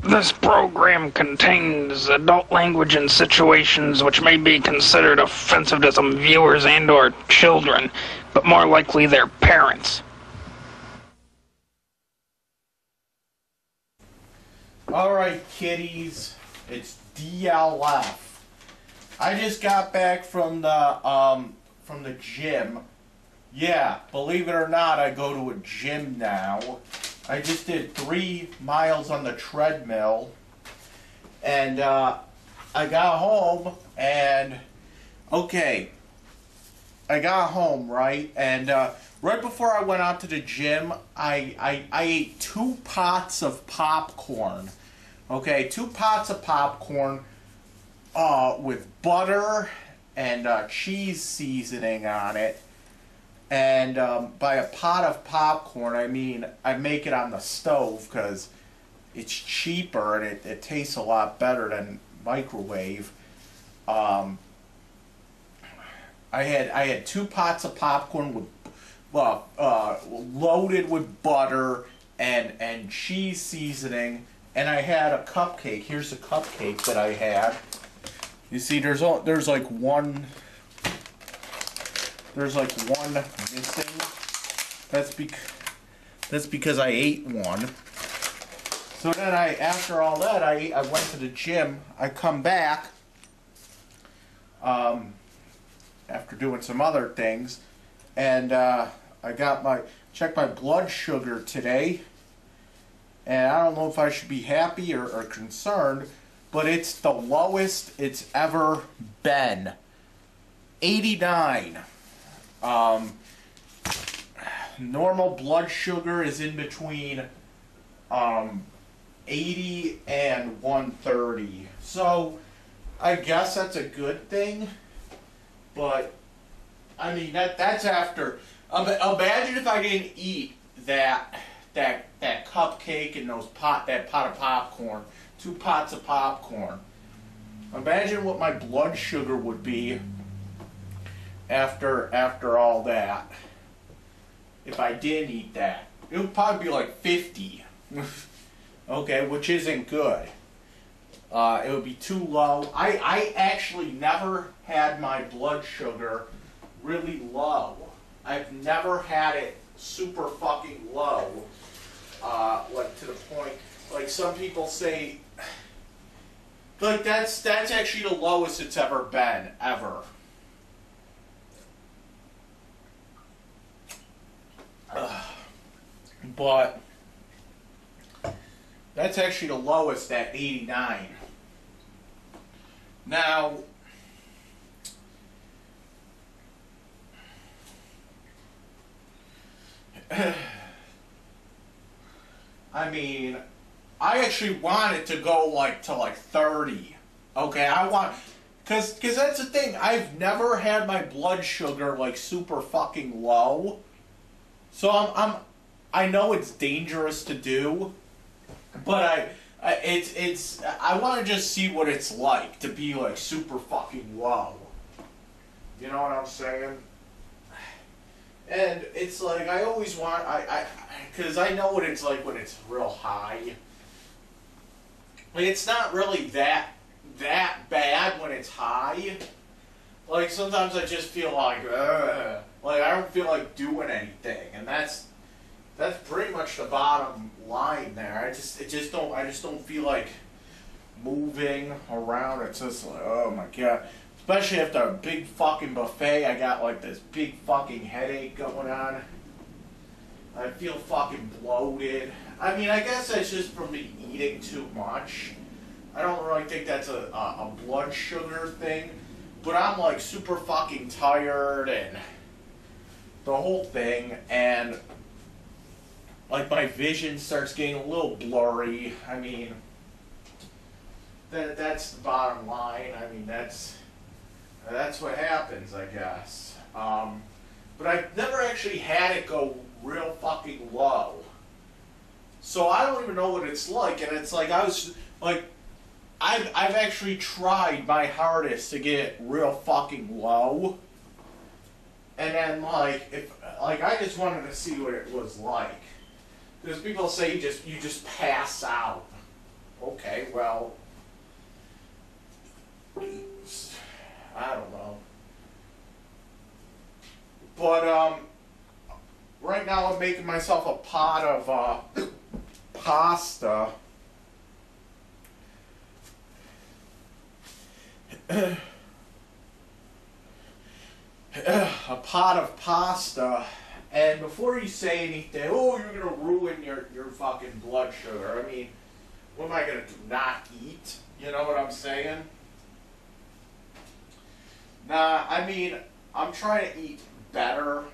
This program contains adult language and situations which may be considered offensive to some viewers and/or children, but more likely their parents. Alright, kiddies, it's DLF. I just got back from the gym. Yeah, believe it or not, I go to a gym now. I just did 3 miles on the treadmill, and I got home, and okay, I got home, right, and right before I went out to the gym, I ate 2 pots of popcorn. Okay, 2 pots of popcorn with butter and cheese seasoning on it. And by a pot of popcorn, I mean I make it on the stove because it's cheaper and it tastes a lot better than microwave. I had 2 pots of popcorn with loaded with butter and cheese seasoning, and I had a cupcake. Here's the cupcake that I had. You see, there's like one. There's like one missing. That's because I ate one. So then after all that, I went to the gym. I come back after doing some other things, and I checked my blood sugar today, and I don't know if I should be happy or concerned, but it's the lowest it's ever been. 89. Normal blood sugar is in between 80 and 130. So I guess that's a good thing. But I mean that's after. Imagine if I didn't eat that cupcake and that pot of popcorn, 2 pots of popcorn. Imagine what my blood sugar would be after all that. If I didn't eat that, it would probably be like 50. Okay, which isn't good. It would be too low. I actually never had my blood sugar really low. I've never had it super fucking low. Like to the point, like some people say, like that's actually the lowest it's ever been, ever. But that's actually the lowest at 89. Now, I mean, I actually want it to go to 30. Okay, cause that's the thing. I've never had my blood sugar super fucking low. So I know it's dangerous to do, but I want to just see what it's like to be super fucking low. You know what I'm saying? And it's I always want because I know what it's like when it's real high. It's not really that bad when it's high. Sometimes I just feel ugh. I don't feel like doing anything, and that's pretty much the bottom line there. I just don't feel like moving around. It's just oh my god. Especially after a big fucking buffet, I got this big fucking headache going on. I feel fucking bloated. I mean, I guess that's just from me eating too much. I don't really think that's a blood sugar thing, but I'm super fucking tired and the whole thing, and my vision starts getting a little blurry. I mean, that's the bottom line. I mean, that's what happens, I guess. But I've never actually had it go real fucking low. So I don't even know what it's like, and it's I've actually tried my hardest to get it real fucking low. And then if I just wanted to see what it was like. Because people say you just pass out. Okay. okay, well, I don't know. But, right now I'm making myself a pot of, pasta. A pot of pasta. And before you say anything, oh, you're going to ruin your fucking blood sugar. I mean, what am I going to do? Not eat? You know what I'm saying? Nah, I mean, I'm trying to eat better.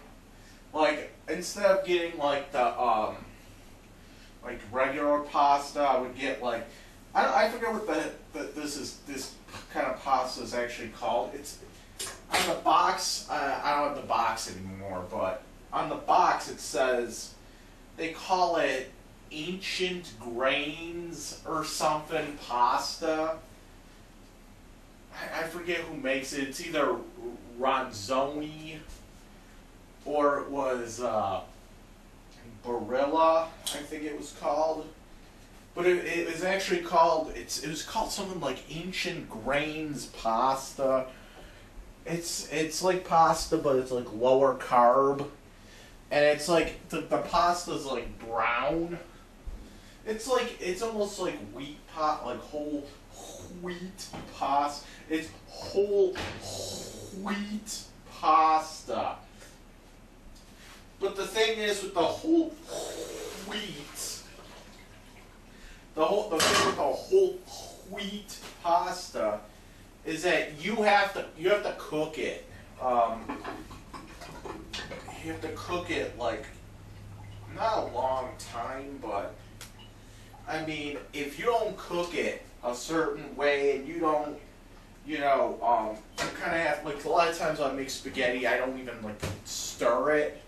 Like, instead of getting, like, the, like, regular pasta, I would get, like, I forget what this kind of pasta is actually called. It's, on the box, I don't have the box anymore, but on the box it says, they call it ancient grains or something pasta. I forget who makes it. It's either Ronzoni or it was Barilla, I think it was called. But it was actually called, it was called something like ancient grains pasta. It's like pasta, but it's like lower carb. And it's like, the pasta's like brown. It's like, it's almost like wheat like whole wheat pasta. It's whole wheat pasta. But the thing is with the whole wheat, the thing with the whole wheat pasta is that you have to cook it. You have to cook it like not a long time, but I mean, if you don't cook it a certain way and you don't, you know, you kind of have, like, a lot of times I make spaghetti, I don't even like stir it.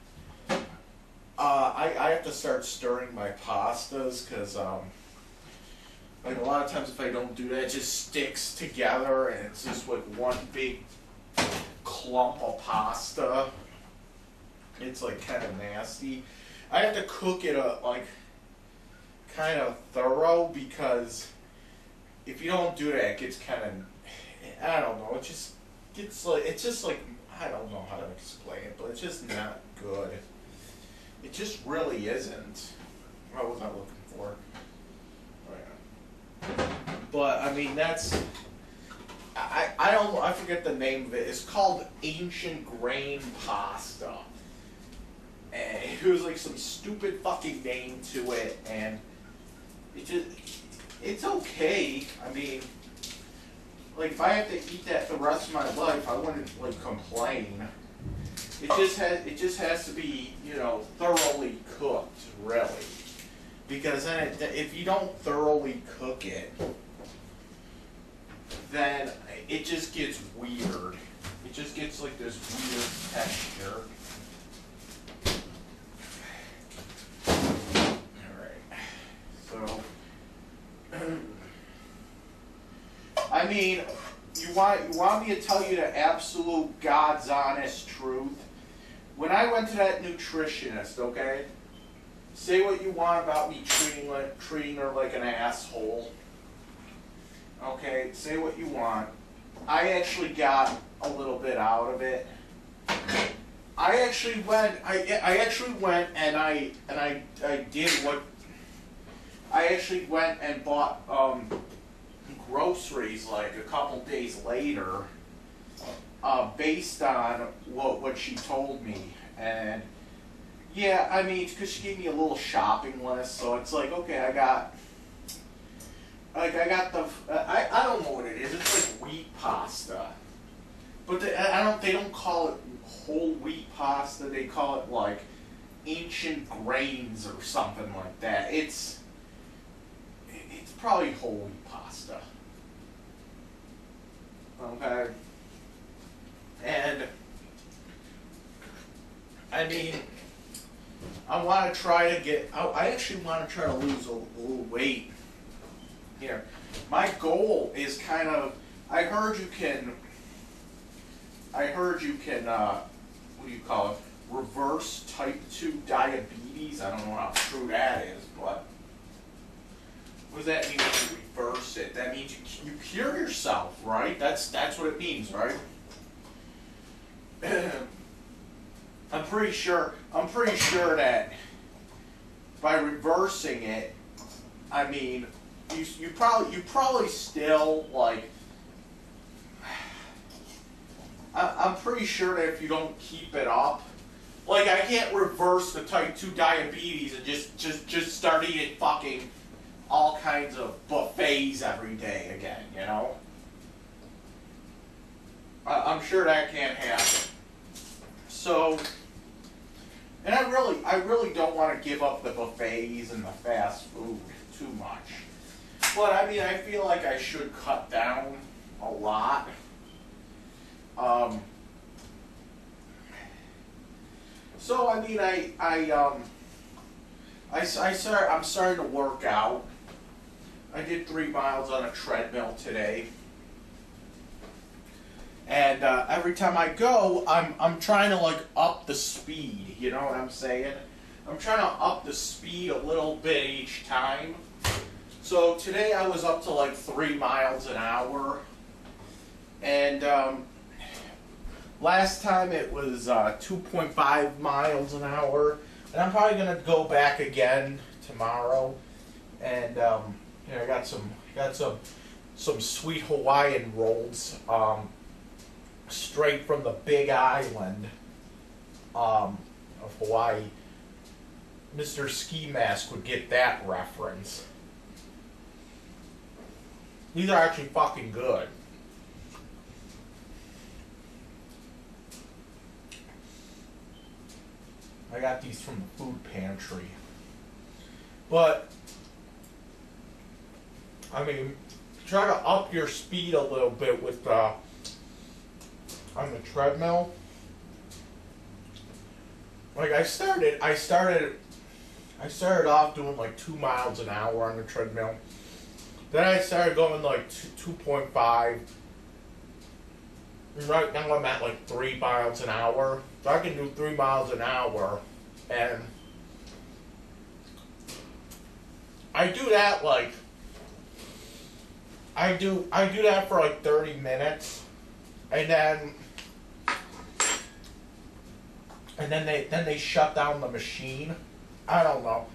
I have to start stirring my pastas because like a lot of times if I don't do that, it just sticks together and it's just like one big clump of pasta. It's like kind of nasty. I have to cook it like kind of thorough because if you don't do that, it gets kind of, I don't know, it just gets like, it's just like, I don't know how to explain it, but it's just not good. It just really isn't. What was I looking for? Oh, yeah. But I mean, that's, I don't know, I forget the name of it. It's called ancient grain pasta. And it was like some stupid fucking name to it, and it just, it's okay. I mean, like if I have to eat that the rest of my life, I wouldn't like complain. It just has to be, you know, thoroughly cooked, really. Because then if you don't thoroughly cook it, then it just gets weird. It just gets like this weird texture. Alright. So, I mean, you want me to tell you the absolute God's honest truth? When I went to that nutritionist, okay, say what you want about me treating her like an asshole. Okay, say what you want. I actually got a little bit out of it. I actually went and I did what I actually went and bought groceries like a couple days later, based on what she told me. And yeah, I mean, because she gave me a little shopping list, so it's like, okay, I got the, I don't know what it is. It's like wheat pasta, but they don't call it whole wheat pasta. They call it like ancient grains or something like that. It's probably whole wheat pasta. Okay. And I mean, I want to try to get. I actually want to try to lose a little weight here. My goal is kind of. I heard you can. What do you call it? Reverse type 2 diabetes. I don't know how true that is, but what does that mean when you reverse reversed it, that means you cure yourself, right? That's what it means, right? I'm pretty sure that by reversing it, I mean, you probably still, like, I'm pretty sure that if you don't keep it up, like, I can't reverse the type 2 diabetes and just start eating fucking all kinds of buffets every day again, you know? I'm sure that can't happen. So, and I really don't want to give up the buffets and the fast food too much. But I mean, I feel like I should cut down a lot. So I mean, I'm starting to work out. I did 3 miles on a treadmill today, and every time I go, I'm trying to like up the speed. You know what I'm saying? I'm trying to up the speed a little bit each time. So today I was up to like 3 miles an hour, and last time it was 2.5 miles an hour, and I'm probably gonna go back again tomorrow. And you know, I got some sweet Hawaiian rolls, straight from the Big Island of Hawaii. Mr. Ski Mask would get that reference. These are actually fucking good. I got these from the food pantry. But, I mean, try to up your speed a little bit with on the treadmill. Like I started off doing like 2 miles an hour on the treadmill. Then I started going like 2.5. Right now I'm at like 3 miles an hour. So I can do 3 miles an hour, and I do that like I do that for like 30 minutes, and then they shut down the machine. I don't know.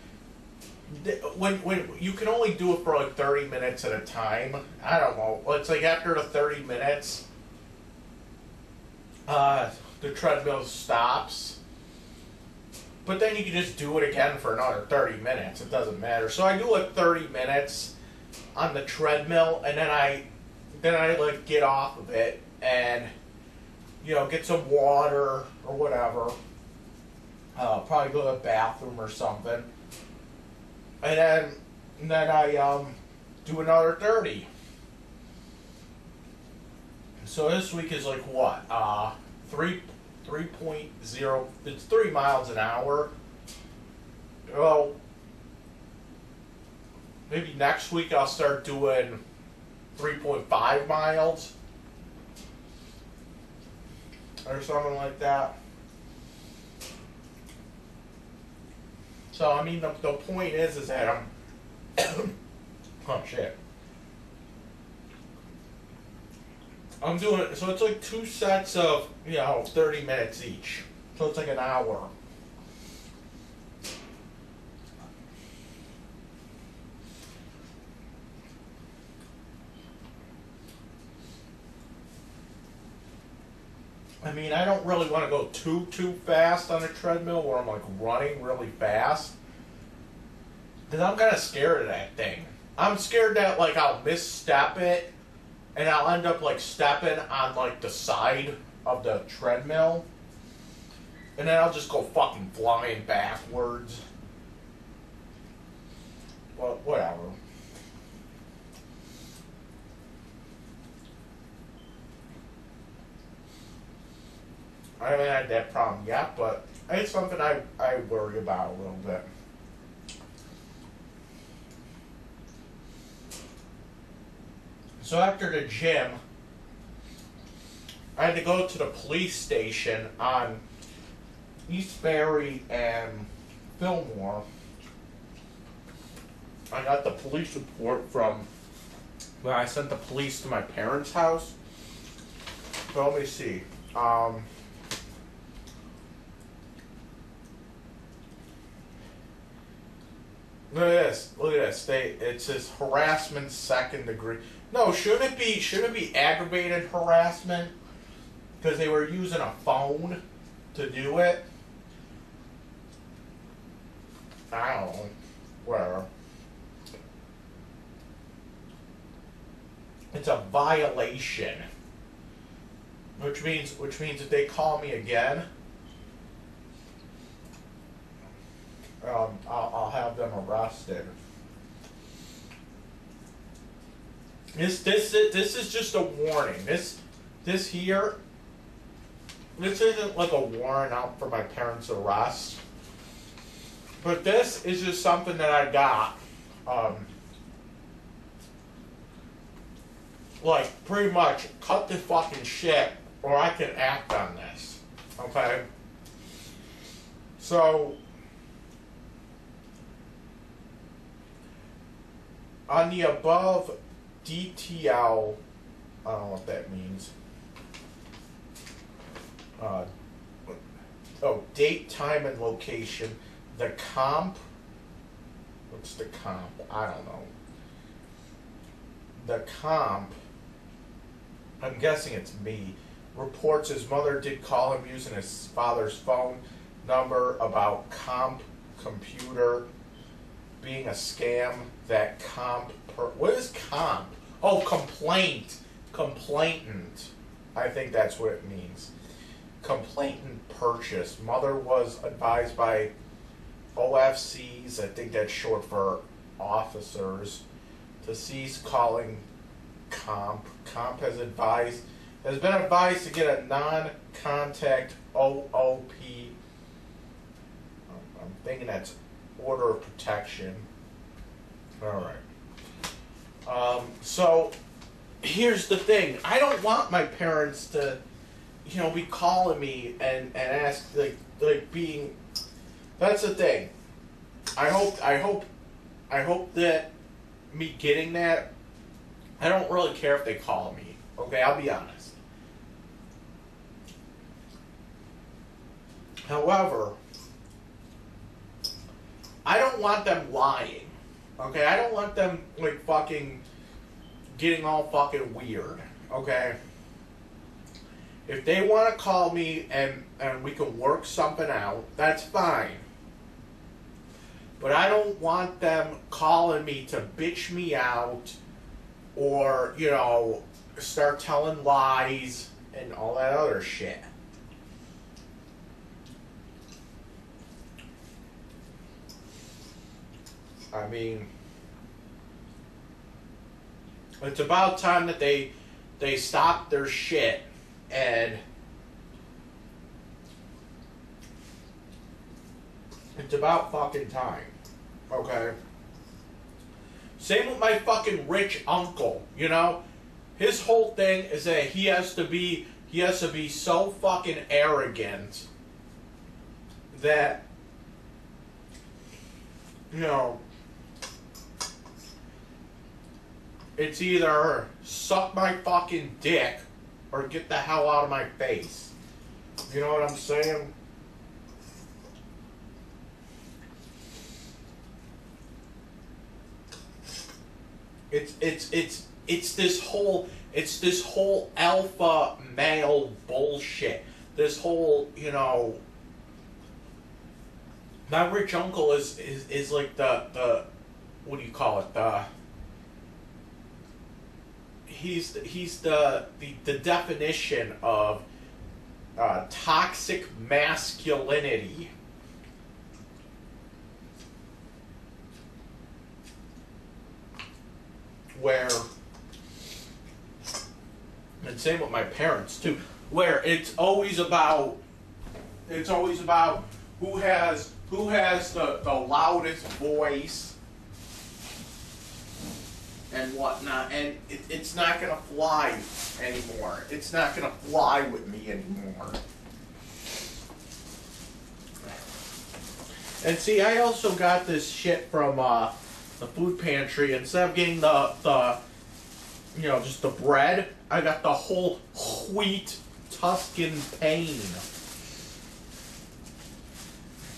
When you can only do it for like 30 minutes at a time. I don't know. It's like after the 30 minutes, the treadmill stops. But then you can just do it again for another 30 minutes. It doesn't matter. So I do like 30 minutes on the treadmill, and then I like get off of it and, you know, get some water or whatever. Probably go to the bathroom or something. And then I do another 30. So this week is like what? 3.0. It's 3 miles an hour. Well, maybe next week I'll start doing 3.5 miles or something like that. So I mean, the point is that I'm oh shit. I'm doing it, so it's like 2 sets of, you know, 30 minutes each. So it's like an hour. I mean, I don't really want to go too fast on a treadmill where I'm like running really fast, because I'm kind of scared of that thing. I'm scared that like I'll misstep it and I'll end up like stepping on like the side of the treadmill, and then I'll just go fucking flying backwards. Well, whatever. I haven't had that problem yet, but it's something I worry about a little bit. So after the gym, I had to go to the police station on Eastbury and Fillmore. I got the police report from when I sent the police to my parents' house. So let me see. Look at this. Look at this. It says harassment second degree. No, shouldn't it be aggravated harassment? Because they were using a phone to do it. I don't know. Whatever. It's a violation. Which means if they call me again, I'll have them arrested. This is just a warning. This here. This isn't like a warrant out for my parents' arrest. But this is just something that I got. Like, pretty much, cut the fucking shit, or I can act on this. Okay? So, on the above DTL, I don't know what that means. Date, time, and location. The comp. What's the comp? I don't know. The comp. I'm guessing it's me. Reports his mother did call him using his father's phone number about comp computer being a scam. That comp. What is comp? Oh, complaint. Complainant. I think that's what it means. Complainant purchase. Mother was advised by OFCs, I think that's short for officers, to cease calling comp. Comp has been advised to get a non-contact OOP. I'm thinking that's order of protection. All right. So here's the thing. I don't want my parents to, be calling me and ask like being. That's the thing. I hope that me getting that. I don't really care if they call me. Okay, I'll be honest. However, I don't want them lying. Okay, I don't want them like fucking getting all fucking weird. Okay. If they want to call me and we can work something out, that's fine. But I don't want them calling me to bitch me out or, start telling lies and all that other shit. I mean, it's about time that they stop their shit and it's about fucking time. Okay? Same with my fucking rich uncle, His whole thing is that he has to be so fucking arrogant that, it's either suck my fucking dick or get the hell out of my face. You know what I'm saying? It's this whole alpha male bullshit. This whole, my rich uncle is like the what do you call it? He's the definition of toxic masculinity. Where, and same with my parents too, where it's always about who has the loudest voice and whatnot, and it's not gonna fly anymore. It's not gonna fly with me anymore. And see, I also got this shit from the food pantry. Instead of getting the you know, just the bread. I got the whole wheat Tuscan pain.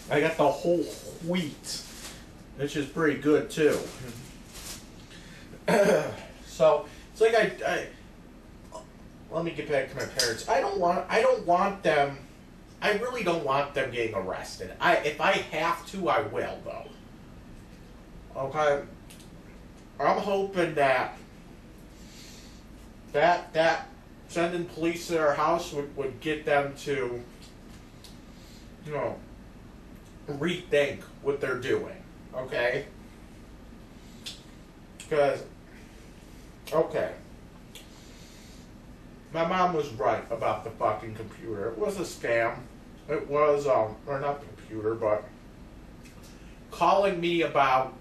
I got the whole wheat, which is pretty good too. So it's like I let me get back to my parents. I don't want them. I really don't want them getting arrested. If I have to, I will though. Okay. I'm hoping that sending police to their house would get them to, you know, rethink what they're doing. Okay? Because, okay. My mom was right about the fucking computer. It was a scam. It was, or not the computer, but calling me about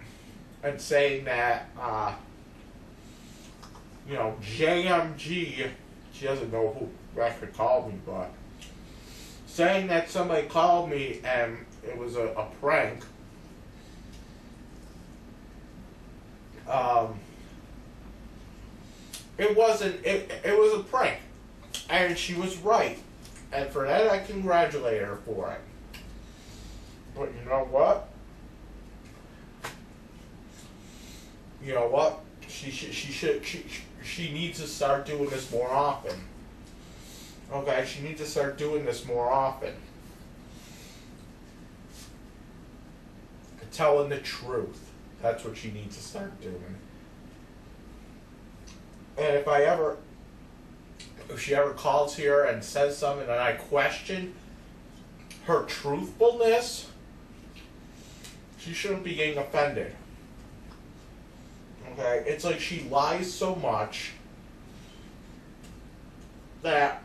and saying that, you know, JMG, she doesn't know who actually called me, but saying that somebody called me and it was a prank. It wasn't, it was a prank. And she was right. And for that, I congratulate her for it. But you know what? You know what? She needs to start doing this more often. Okay, she needs to start doing this more often. Telling the truth. That's what she needs to start doing. And if she ever calls here and says something and I question her truthfulness, she shouldn't be getting offended. Okay, it's like she lies so much that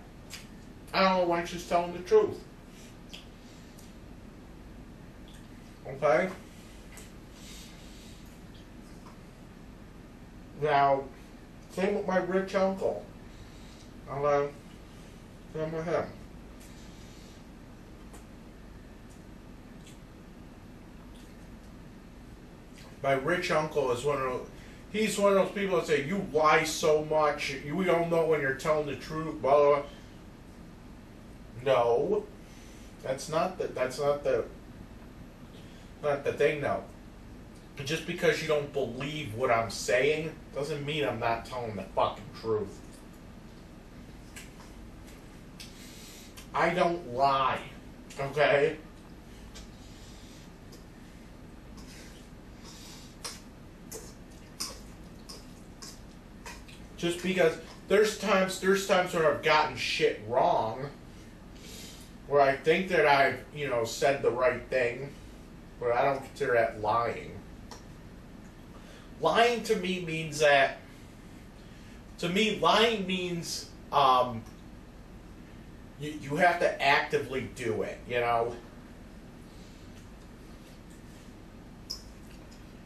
I don't know when she's telling the truth. Okay? Now, same with my rich uncle. Same with him. My rich uncle is he's one of those people that say, you lie so much, we don't know when you're telling the truth, blah, blah, blah. No. That's not the thing, though. Just because you don't believe what I'm saying doesn't mean I'm not telling the fucking truth. I don't lie. Okay? Just because there's times where I've gotten shit wrong, where I think that I've, you know, said the right thing, but I don't consider that lying. Lying to me means that, lying means you have to actively do it, you know?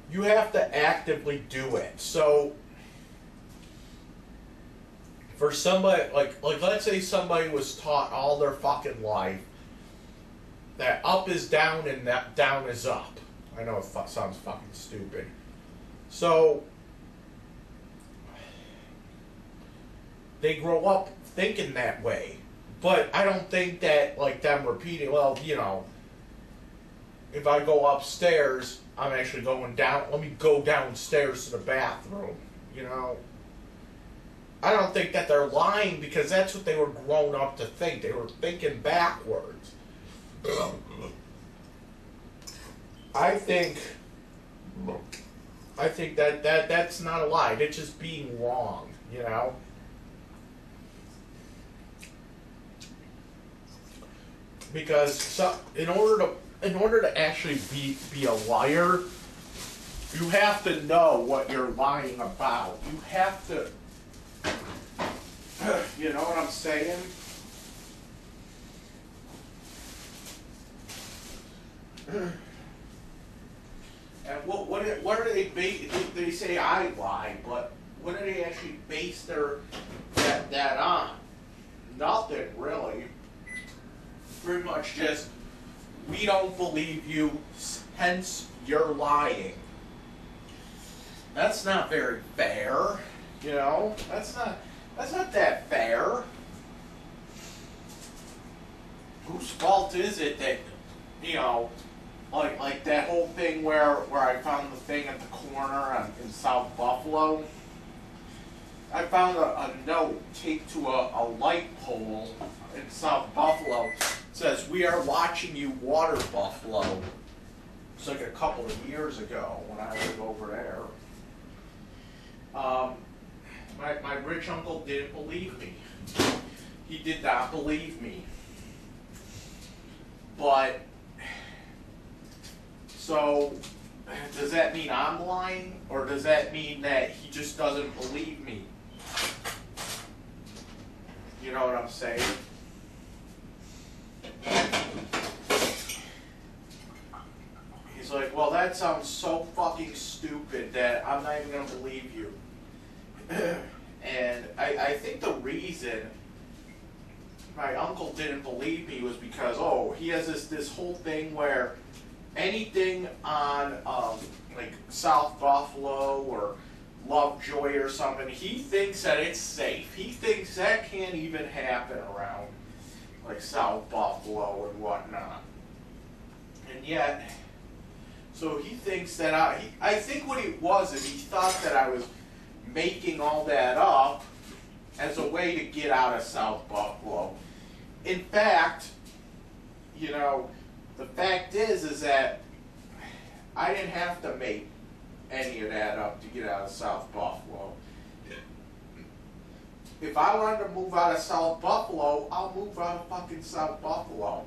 You have to actively do it. So, for somebody, like let's say somebody was taught all their fucking life that up is down and that down is up. I know it sounds fucking stupid. So, they grow up thinking that way. But I don't think that, like, them repeating, well, you know, if I go upstairs, I'm actually going down, let me go downstairs to the bathroom, you know? I don't think that they're lying because that's what they were grown up to think. They were thinking backwards. I think that's not a lie. It's just being wrong, you know? Because in order to actually be a liar, you have to know what you're lying about. You have to, you know what I'm saying? And what are they they say I lie, but what do they actually base that on? Nothing really. Pretty much just, we don't believe you, hence you're lying. That's not very fair, You know, that's not that fair. Whose fault is it that, you know, like that whole thing where I found the thing at the corner in South Buffalo? I found a note taped to a light pole in South Buffalo. It says, "We are watching you, water buffalo." It's like a couple of years ago when I was over there. My rich uncle didn't believe me. He did not believe me. But, so, does that mean I'm lying? Or does that mean that he just doesn't believe me? You know what I'm saying? He's like, well, that sounds so fucking stupid that I'm not even going to believe you. And I think the reason my uncle didn't believe me was because, he has this whole thing where anything on like South Buffalo or Lovejoy or something, he thinks that it's safe. He thinks that can't even happen around like South Buffalo and whatnot. And yet, so he thinks that I think what it was is he thought that I was making all that up as a way to get out of South Buffalo. In fact, you know, the fact is that I didn't have to make any of that up to get out of South Buffalo. If I wanted to move out of South Buffalo, I'll move out of fucking South Buffalo.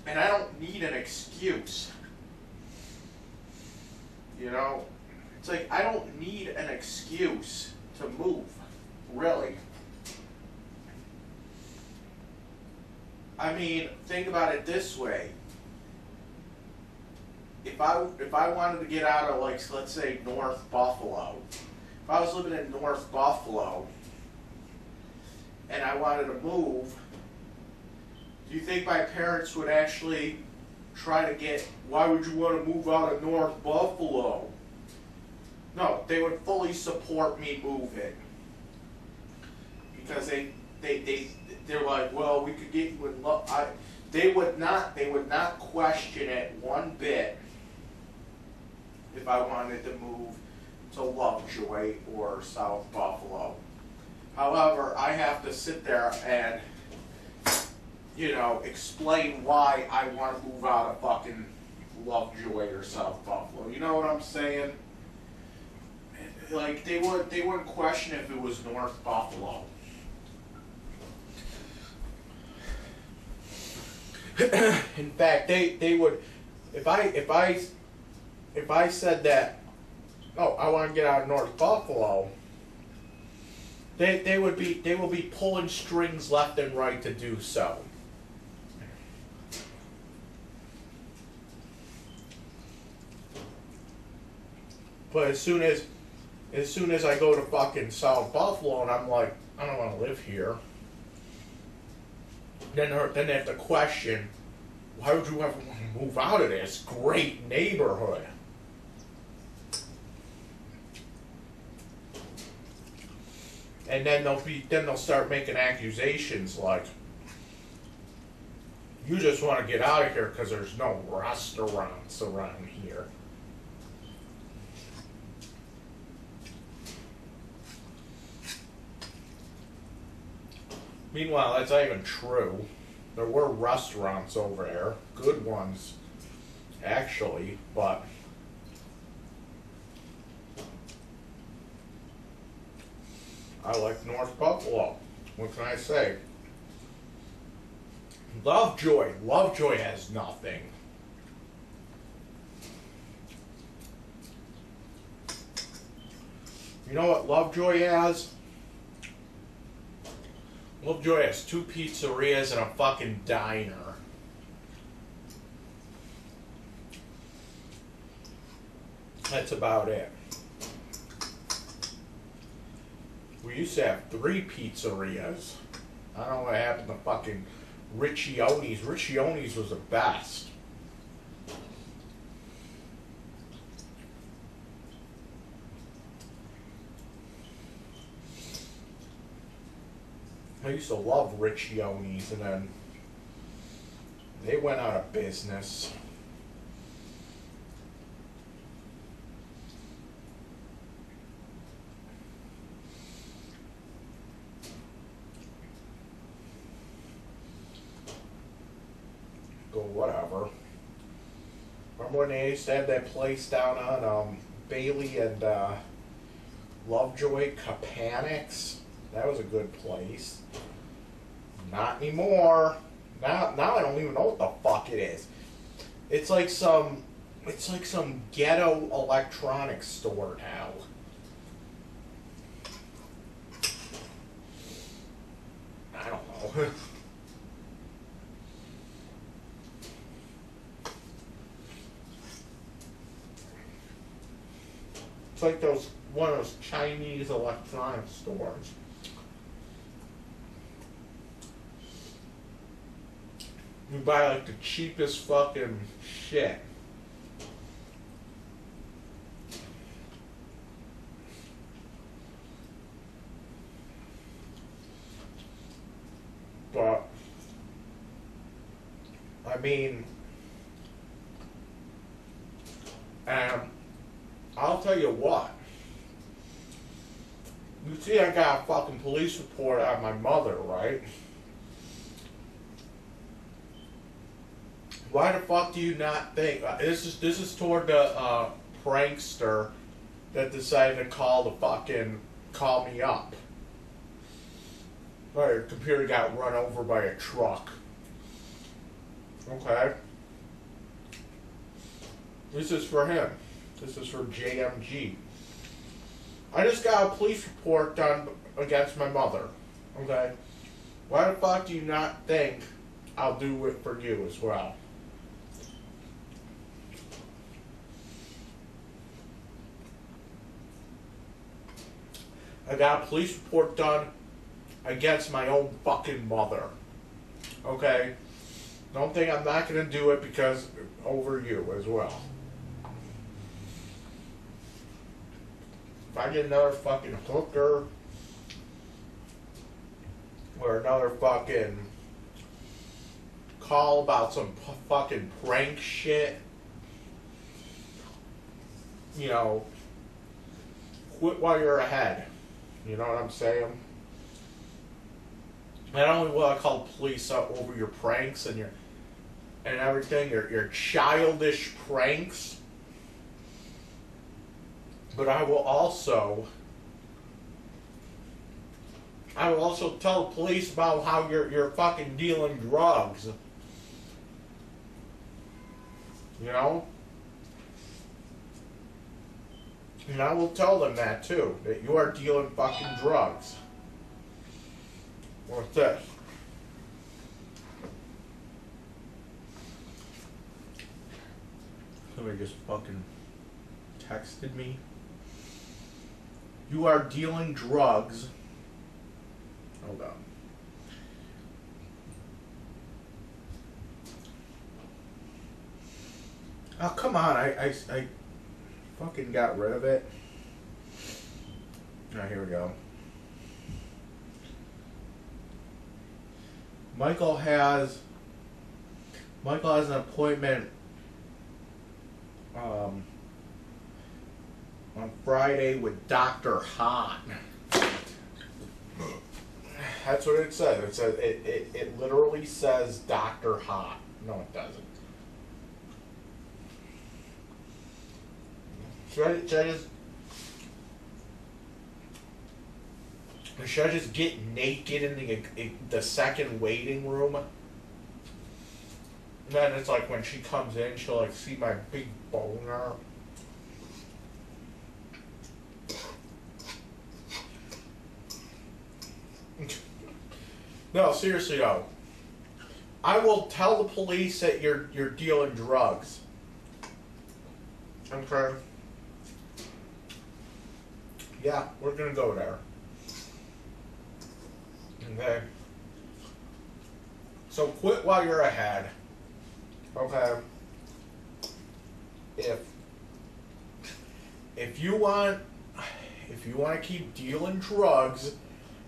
And I don't need an excuse. You know? It's like, I don't need an excuse to move. Really. I mean, think about it this way. If I wanted to get out of, like, let's say, North Buffalo, if I was living in North Buffalo and I wanted to move, do you think my parents would actually try to get, why would you want to move out of North Buffalo? No, they would fully support me moving. Because they're like, well, we could get you in love. They would not question it one bit if I wanted to move to Lovejoy or South Buffalo. However, I have to sit there and, you know, explain why I want to move out of fucking Lovejoy or South Buffalo. You know what I'm saying? Like, they wouldn't question if it was North Buffalo. In fact, they would, if I said that, I want to get out of North Buffalo, they will be pulling strings left and right to do so. But as soon as I go to fucking South Buffalo and I'm like, I don't want to live here, then they have to question, why would you ever want to move out of this great neighborhood? And then they'll start making accusations like, you just want to get out of here because there's no restaurants around here. Meanwhile, that's not even true. There were restaurants over there, good ones, actually, but I like North Buffalo. What can I say? Lovejoy has nothing. You know what Lovejoy has? Lovejoy has 2 pizzerias and a fucking diner. That's about it. We used to have 3 pizzerias. I don't know what happened to fucking Riccioni's. Riccioni's was the best. I used to love Riccioni's, and then they went out of business. Go whatever. Remember when they used to have that place down on Bailey and Lovejoy, Capanics? That was a good place. Not anymore. Now I don't even know what the fuck it is. It's like some ghetto electronics store now. I don't know. It's like one of those Chinese electronics stores. You buy like the cheapest fucking shit. But I mean, I'll tell you what. You see, I got a fucking police report on my mother, right? Why the fuck do you not think this is toward the prankster that decided to call me up? My computer got run over by a truck. Okay. This is for him. This is for JMG. I just got a police report done against my mother. Okay. Why the fuck do you not think I'll do it for you as well? I got a police report done against my own fucking mother. Okay? Don't think I'm not gonna do it because over you as well. If I get another fucking hooker or another fucking call about some fucking prank shit, you know, quit while you're ahead. You know what I'm saying? Not only will I call the police over your pranks and everything, your childish pranks, but I will also tell the police about how you're fucking dealing drugs. You know? And I will tell them that too, that you are dealing fucking drugs. What's this? Somebody just fucking texted me. You are dealing drugs. Hold on. Oh, come on. I fucking got rid of it. Now, here we go. Michael has an appointment on Friday with Dr. Hot. That's what it says. It says it literally says Dr. Hot. No, it doesn't. Should I just get naked in the second waiting room? And then it's like when she comes in, she'll like see my big boner. No, seriously though. I will tell the police that you're dealing drugs. Okay. Yeah, we're gonna go there. Okay. So quit while you're ahead. Okay. If you want to keep dealing drugs,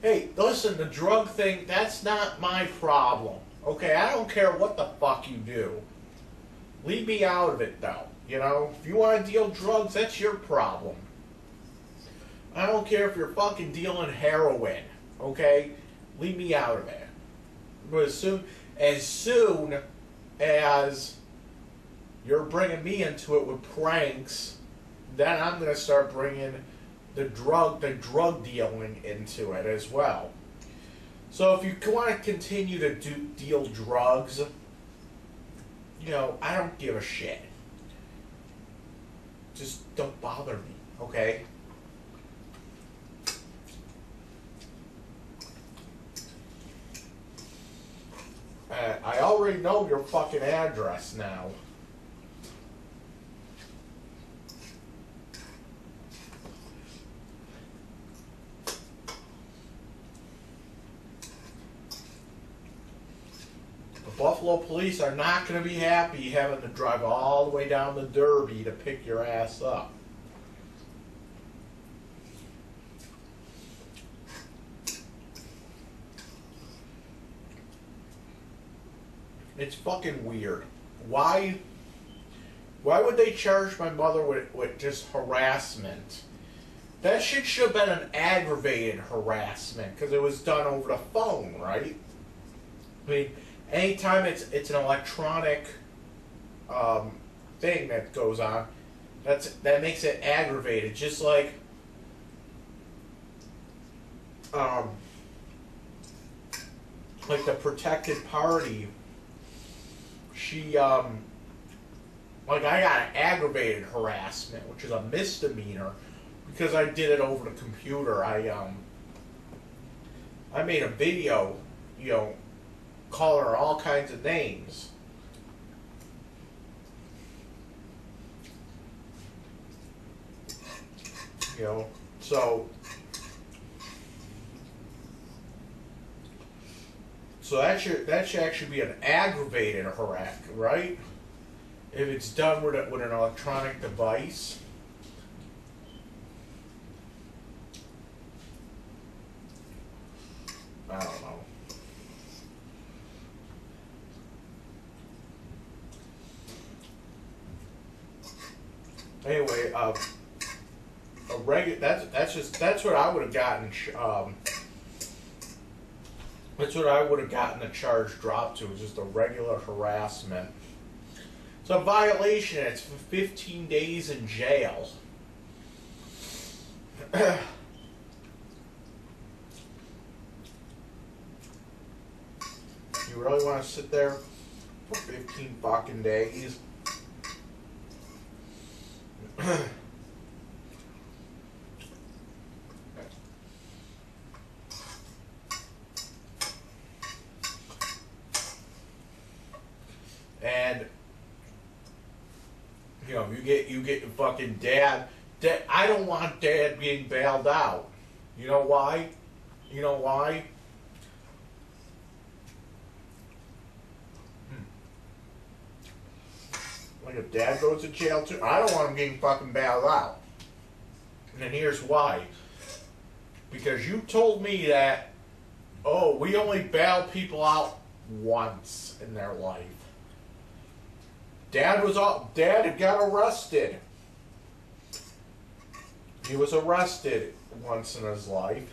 Hey, listen, the drug thing, that's not my problem. Okay, I don't care what the fuck you do. Leave me out of it, though. You know, if you want to deal drugs, that's your problem. I don't care if you're fucking dealing heroin. Okay? Leave me out of it. But as soon as you're bringing me into it with pranks, then I'm going to start bringing the drug dealing into it as well. So if you want to continue to deal drugs, you know, I don't give a shit. Just don't bother me, okay? I already know your fucking address now. Buffalo police are not going to be happy having to drive all the way down the Derby to pick your ass up. It's fucking weird. Why would they charge my mother with just harassment? That shit should have been an aggravated harassment because it was done over the phone, right? I mean, anytime it's an electronic thing that goes on, that makes it aggravated. Just like the protected party, she like I got aggravated harassment, which is a misdemeanor, because I did it over the computer. I made a video, you know, calling her all kinds of names. You know, so that should actually be an aggravated harassment, right? If it's done with an electronic device. I don't know. Anyway, that's what I would have gotten. That's what I would have gotten the charge dropped to. Was just a regular harassment. It's a violation. It's for 15 days in jail. You really want to sit there for 15 fucking days? And you know, you get fucking dad. I don't want dad being bailed out. You know why? You know why? Like if dad goes to jail too, I don't want him getting fucking bailed out. And here's why. Because you told me that, oh, we only bail people out once in their life. Dad had got arrested. He was arrested once in his life.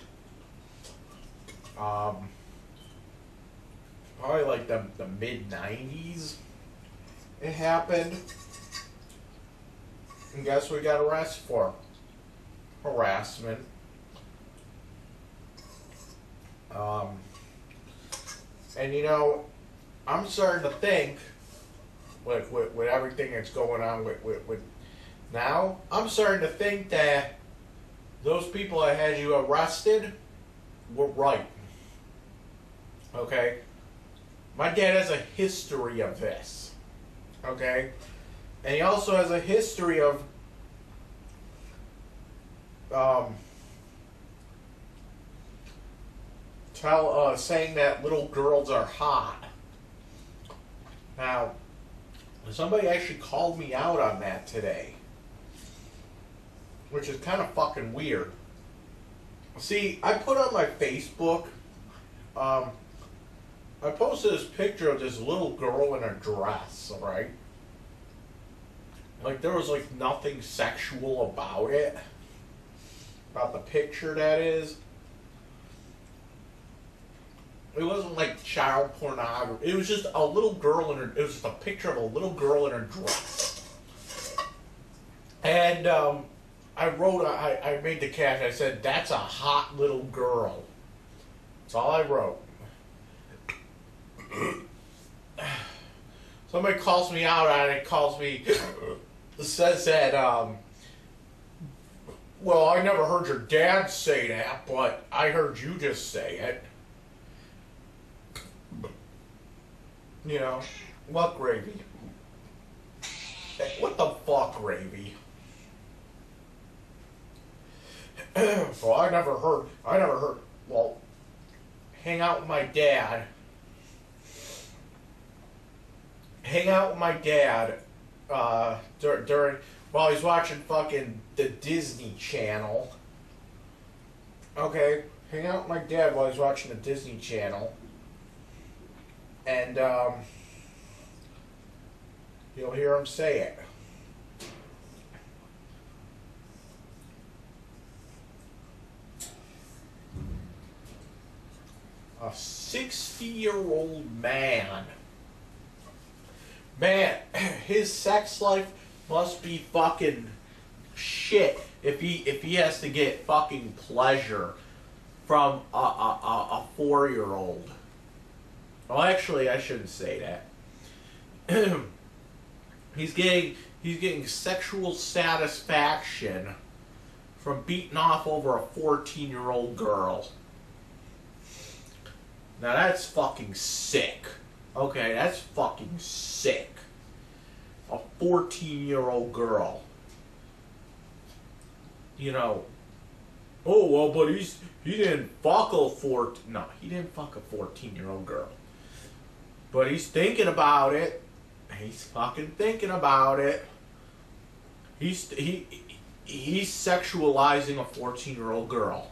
Probably like the mid-90s it happened. And guess what he got arrested for? Harassment. And you know, I'm starting to think, like with everything that's going on with now, I'm starting to think that those people that had you arrested were right. Okay? My dad has a history of this. Okay? And he also has a history of saying that little girls are hot. Now, somebody actually called me out on that today, which is kind of fucking weird. See, I put on my Facebook, I posted this picture of this little girl in a dress, right? Like, there was, like, nothing sexual about it. About the picture, that is. It wasn't, like, child pornography. It was just a little girl in her... It was just a picture of a little girl in her dress. And, I wrote... I made the caption. I said, that's a hot little girl. That's all I wrote. Somebody calls me out on it. Calls me... says that, well, I never heard your dad say that, but I heard you just say it. You know, what gravy? What the fuck, gravy? Well, I never heard, well, hang out with my dad, during, while he's watching fucking the Disney Channel. Okay, hang out with my dad while he's watching the Disney Channel. And, you'll hear him say it. A 60-year-old man. Man, his sex life must be fucking shit if he has to get fucking pleasure from a 4-year-old. Well, actually, I shouldn't say that. He's getting sexual satisfaction from beating off over a 14-year-old girl. Now that's fucking sick. Okay, that's fucking sick. A 14-year-old girl. You know. Oh, well, but he didn't fuck a 14... No, he didn't fuck a 14-year-old girl. But he's thinking about it. He's fucking thinking about it. He's sexualizing a 14-year-old girl.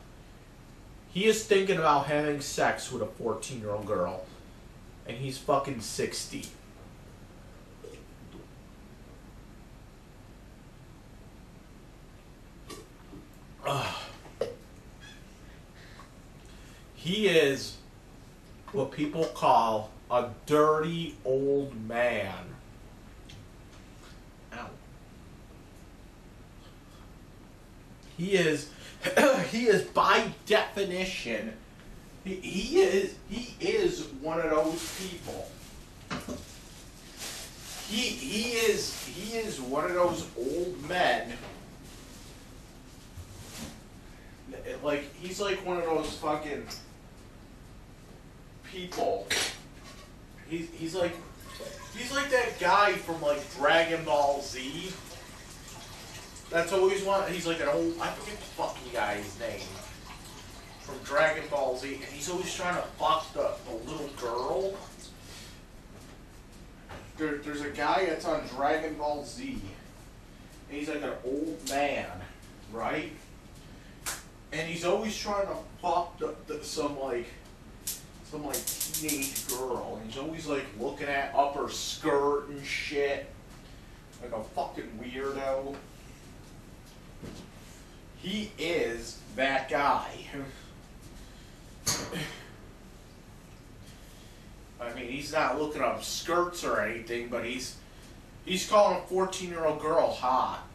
He is thinking about having sex with a 14-year-old girl. And he's fucking 60. He is what people call a dirty old man. Ow. He is by definition, he is one of those people. He is one of those old men. Like, he's like one of those fucking people. He's like that guy from, like, Dragon Ball Z. That's always one. He's like an old, I forget the fucking guy's name from Dragon Ball Z, and he's always trying to fuck the little girl. There's a guy that's on Dragon Ball Z, and he's like an old man, right? And he's always trying to fuck some teenage girl, and he's always like looking at up her skirt and shit, like a fucking weirdo. He is that guy. I mean, he's not looking up skirts or anything, but he's calling a 14-year-old girl hot.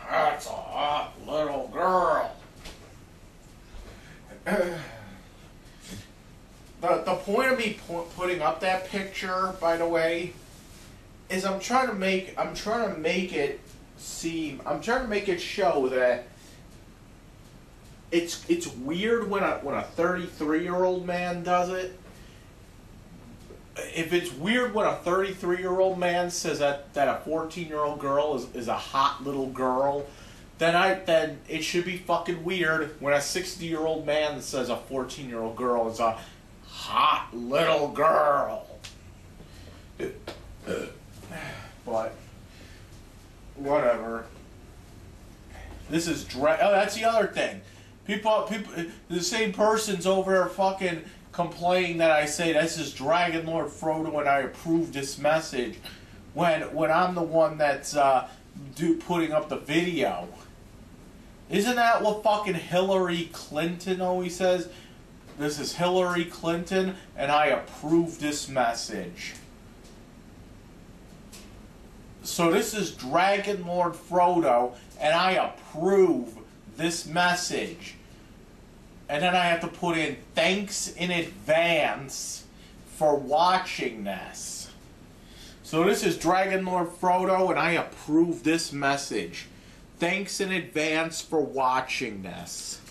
That's a hot little girl. The point of me putting up that picture, by the way, is I'm trying to make it show that it's weird when a 33-year-old man does it. If it's weird when a 33-year-old man says that a 14-year-old girl is a hot little girl, then it should be fucking weird when a 60-year-old man says a 14-year-old girl is a hot little girl. But whatever. This is oh, that's the other thing. People, the same person's over there fucking complaining that I say this is Dragonlordfrodo and I approve this message, when I'm the one that's putting up the video. Isn't that what fucking Hillary Clinton always says? This is Hillary Clinton and I approve this message. So this is Dragonlordfrodo and I approve this message. And then I have to put in thanks in advance for watching this. So this is Dragonlordfrodo and I approve this message. Thanks in advance for watching this.